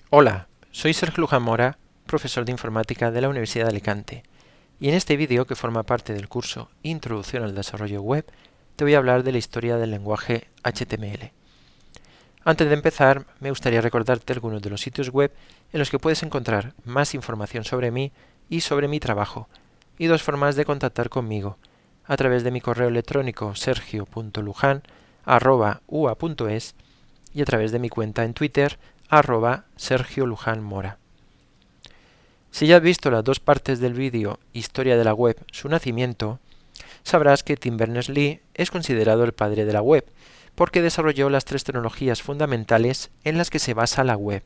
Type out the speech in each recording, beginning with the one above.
Hola, soy Sergio Luján Mora, profesor de informática de la Universidad de Alicante, y en este vídeo, que forma parte del curso Introducción al Desarrollo Web, te voy a hablar de la historia del lenguaje HTML. Antes de empezar, me gustaría recordarte algunos de los sitios web en los que puedes encontrar más información sobre mí y sobre mi trabajo, y dos formas de contactar conmigo, a través de mi correo electrónico sergio.lujan@ua.es y a través de mi cuenta en Twitter @SergioLujanMora. Si ya has visto las dos partes del vídeo Historia de la web, su nacimiento, sabrás que Tim Berners-Lee es considerado el padre de la web, porque desarrolló las tres tecnologías fundamentales en las que se basa la web: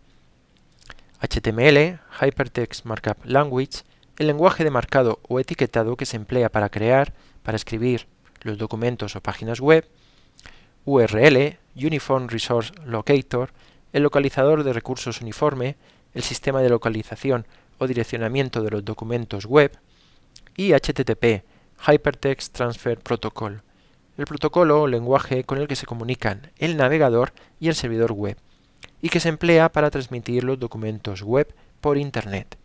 HTML, Hypertext Markup Language, el lenguaje de marcado o etiquetado que se emplea para crear, para escribir los documentos o páginas web; URL, Uniform Resource Locator, el localizador de recursos uniforme, el sistema de localización o direccionamiento de los documentos web; y HTTP, Hypertext Transfer Protocol, el protocolo o lenguaje con el que se comunican el navegador y el servidor web, y que se emplea para transmitir los documentos web por Internet.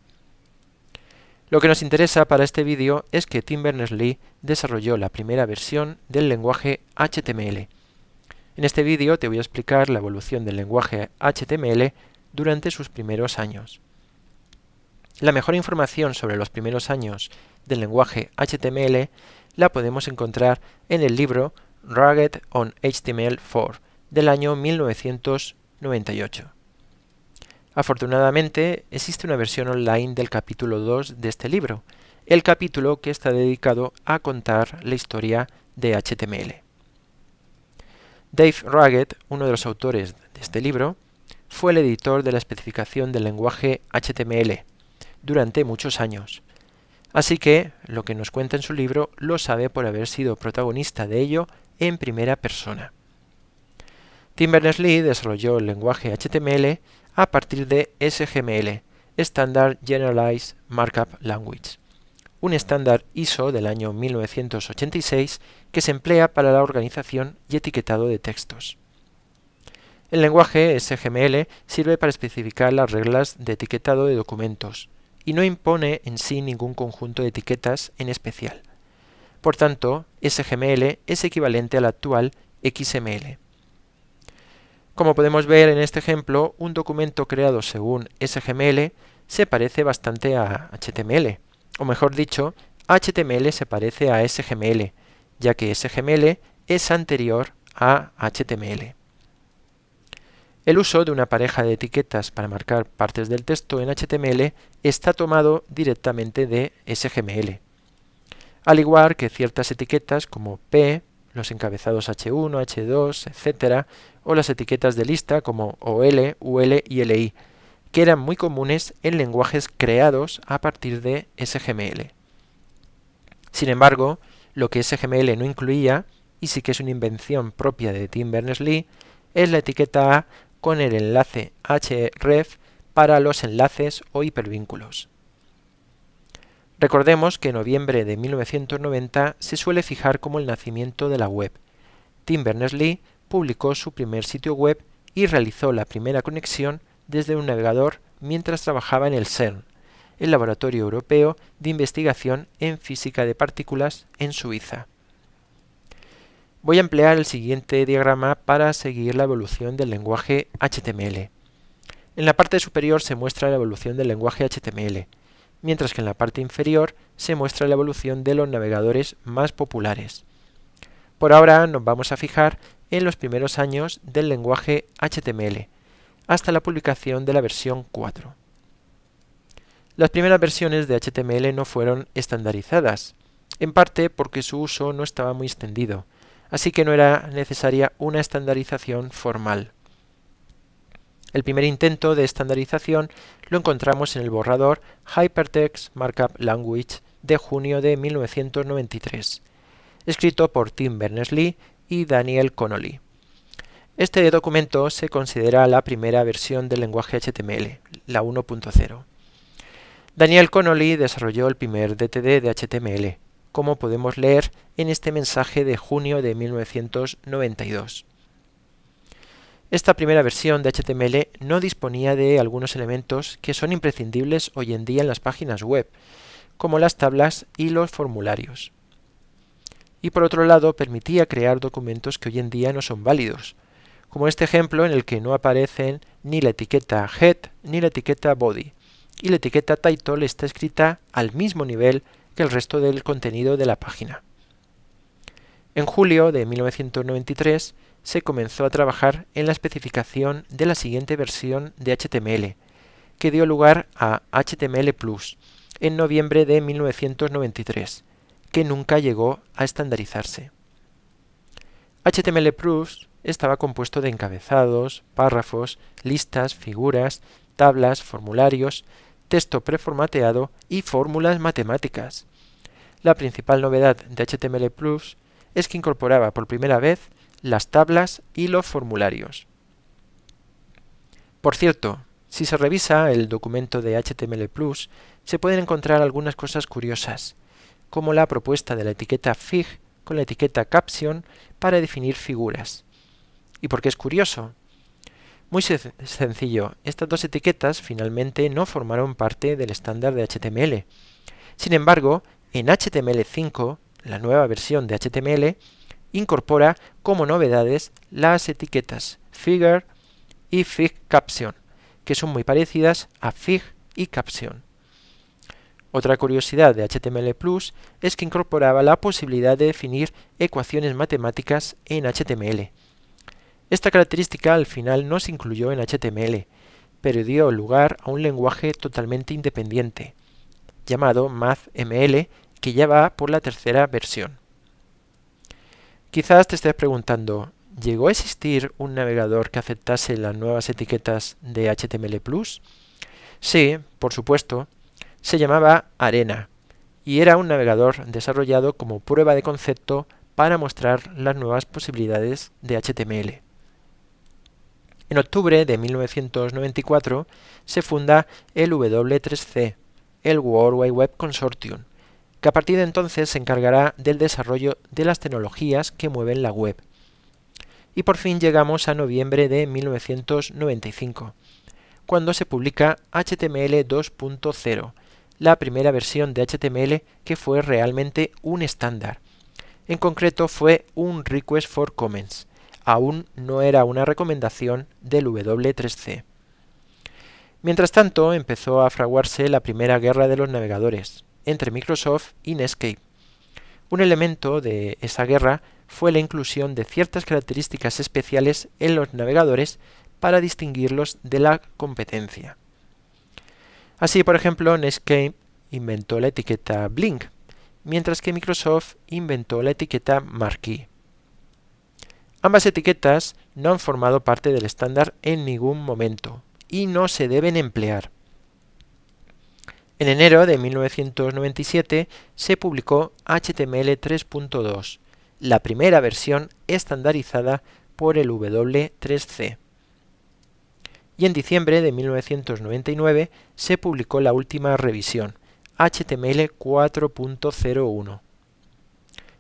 Lo que nos interesa para este vídeo es que Tim Berners-Lee desarrolló la primera versión del lenguaje HTML. En este vídeo te voy a explicar la evolución del lenguaje HTML durante sus primeros años. La mejor información sobre los primeros años del lenguaje HTML la podemos encontrar en el libro Rugged on HTML4 del año 1998. Afortunadamente, existe una versión online del capítulo 2 de este libro, el capítulo que está dedicado a contar la historia de HTML. Dave Rugged, uno de los autores de este libro, fue el editor de la especificación del lenguaje HTML durante muchos años, así que lo que nos cuenta en su libro lo sabe por haber sido protagonista de ello en primera persona. Tim Berners-Lee desarrolló el lenguaje HTML a partir de SGML, Standard Generalized Markup Language, un estándar ISO del año 1986 que se emplea para la organización y etiquetado de textos. El lenguaje SGML sirve para especificar las reglas de etiquetado de documentos y no impone en sí ningún conjunto de etiquetas en especial. Por tanto, SGML es equivalente al actual XML. Como podemos ver en este ejemplo, un documento creado según SGML se parece bastante a HTML, o mejor dicho, HTML se parece a SGML, ya que SGML es anterior a HTML. El uso de una pareja de etiquetas para marcar partes del texto en HTML está tomado directamente de SGML, al igual que ciertas etiquetas como P, los encabezados H1, H2, etc., o las etiquetas de lista como OL, UL y LI, que eran muy comunes en lenguajes creados a partir de SGML. Sin embargo, lo que SGML no incluía, y sí que es una invención propia de Tim Berners-Lee, es la etiqueta A con el enlace href para los enlaces o hipervínculos. Recordemos que noviembre de 1990 se suele fijar como el nacimiento de la web. Tim Berners-Lee publicó su primer sitio web y realizó la primera conexión desde un navegador mientras trabajaba en el CERN, el Laboratorio Europeo de Investigación en Física de Partículas en Suiza. Voy a emplear el siguiente diagrama para seguir la evolución del lenguaje HTML. En la parte superior se muestra la evolución del lenguaje HTML, mientras que en la parte inferior se muestra la evolución de los navegadores más populares. Por ahora nos vamos a fijar en los primeros años del lenguaje HTML, hasta la publicación de la versión 4. Las primeras versiones de HTML no fueron estandarizadas, en parte porque su uso no estaba muy extendido, así que no era necesaria una estandarización formal. El primer intento de estandarización lo encontramos en el borrador Hypertext Markup Language de junio de 1993, escrito por Tim Berners-Lee y Daniel Connolly. Este documento se considera la primera versión del lenguaje HTML, la 1.0. Daniel Connolly desarrolló el primer DTD de HTML, como podemos leer en este mensaje de junio de 1992. Esta primera versión de HTML no disponía de algunos elementos que son imprescindibles hoy en día en las páginas web, como las tablas y los formularios. Y por otro lado, permitía crear documentos que hoy en día no son válidos, como este ejemplo en el que no aparecen ni la etiqueta head ni la etiqueta body, y la etiqueta title está escrita al mismo nivel que el resto del contenido de la página. En julio de 1993 se comenzó a trabajar en la especificación de la siguiente versión de HTML, que dio lugar a HTML+, en noviembre de 1993, que nunca llegó a estandarizarse. HTML+ estaba compuesto de encabezados, párrafos, listas, figuras, tablas, formularios, texto preformateado y fórmulas matemáticas. La principal novedad de HTML+ es que incorporaba por primera vez las tablas y los formularios. Por cierto, si se revisa el documento de HTML+, se pueden encontrar algunas cosas curiosas, como la propuesta de la etiqueta fig con la etiqueta caption para definir figuras. ¿Y por qué es curioso? Muy sencillo, estas dos etiquetas finalmente no formaron parte del estándar de HTML. Sin embargo, en HTML5, la nueva versión de HTML, incorpora como novedades las etiquetas figure y fig caption, que son muy parecidas a fig y caption. Otra curiosidad de HTML+ es que incorporaba la posibilidad de definir ecuaciones matemáticas en HTML. Esta característica al final no se incluyó en HTML, pero dio lugar a un lenguaje totalmente independiente, llamado MathML, que ya va por la tercera versión. Quizás te estés preguntando, ¿llegó a existir un navegador que aceptase las nuevas etiquetas de HTML+? Sí, por supuesto. Se llamaba Arena y era un navegador desarrollado como prueba de concepto para mostrar las nuevas posibilidades de HTML. En octubre de 1994 se funda el W3C, el World Wide Web Consortium, que a partir de entonces se encargará del desarrollo de las tecnologías que mueven la web. Y por fin llegamos a noviembre de 1995, cuando se publica HTML 2.0, la primera versión de HTML que fue realmente un estándar. En concreto fue un Request for Comments, aún no era una recomendación del W3C. Mientras tanto, empezó a fraguarse la primera guerra de los navegadores, entre Microsoft y Netscape. Un elemento de esa guerra fue la inclusión de ciertas características especiales en los navegadores para distinguirlos de la competencia. Así, por ejemplo, Netscape inventó la etiqueta Blink, mientras que Microsoft inventó la etiqueta Marquee. Ambas etiquetas no han formado parte del estándar en ningún momento y no se deben emplear. En enero de 1997 se publicó HTML 3.2, la primera versión estandarizada por el W3C. Y en diciembre de 1999 se publicó la última revisión, HTML 4.01.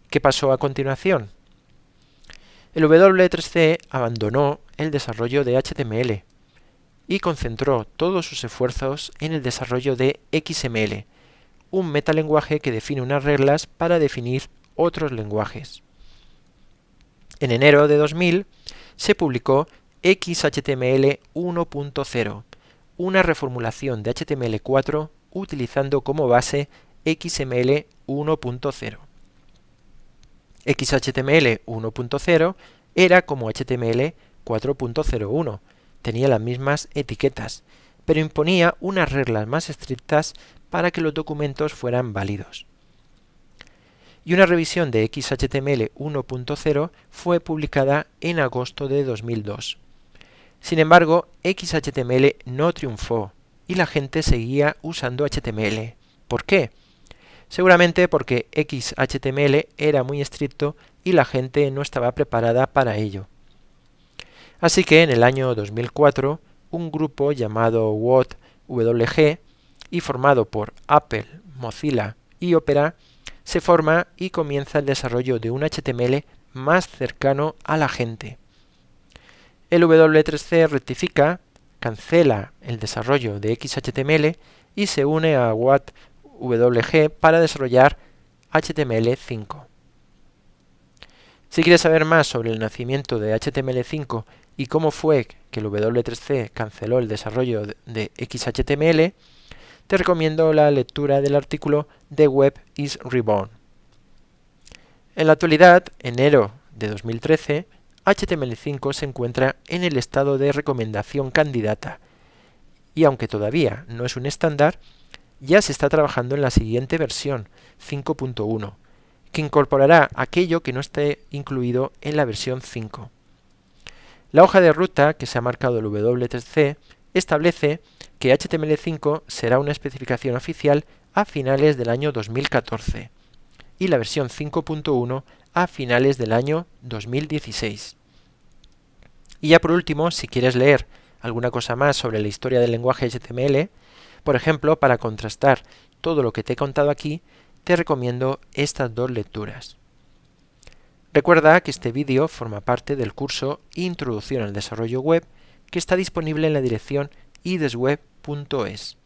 ¿Qué pasó a continuación? El W3C abandonó el desarrollo de HTML y concentró todos sus esfuerzos en el desarrollo de XML, un metalenguaje que define unas reglas para definir otros lenguajes. En enero de 2000 se publicó XHTML 1.0, una reformulación de HTML4 utilizando como base XML 1.0. XHTML 1.0 era como HTML 4.01, tenía las mismas etiquetas, pero imponía unas reglas más estrictas para que los documentos fueran válidos. Y una revisión de XHTML 1.0 fue publicada en agosto de 2002. Sin embargo, XHTML no triunfó y la gente seguía usando HTML. ¿Por qué? Seguramente porque XHTML era muy estricto y la gente no estaba preparada para ello. Así que en el año 2004, un grupo llamado WOT-WG y formado por Apple, Mozilla y Opera se forma y comienza el desarrollo de un HTML más cercano a la gente. El W3C rectifica, cancela el desarrollo de XHTML y se une a WAT-WG para desarrollar HTML5. Si quieres saber más sobre el nacimiento de HTML5 y cómo fue que el W3C canceló el desarrollo de XHTML, te recomiendo la lectura del artículo The Web is Reborn. En la actualidad, enero de 2013, HTML5 se encuentra en el estado de recomendación candidata y aunque todavía no es un estándar, ya se está trabajando en la siguiente versión, 5.1, que incorporará aquello que no esté incluido en la versión 5. La hoja de ruta que se ha marcado el W3C establece que HTML5 será una especificación oficial a finales del año 2014 y la versión 5.1 a finales del año 2016. Y ya por último, si quieres leer alguna cosa más sobre la historia del lenguaje HTML, por ejemplo, para contrastar todo lo que te he contado aquí, te recomiendo estas dos lecturas. Recuerda que este vídeo forma parte del curso Introducción al Desarrollo Web, que está disponible en la dirección idesweb.es.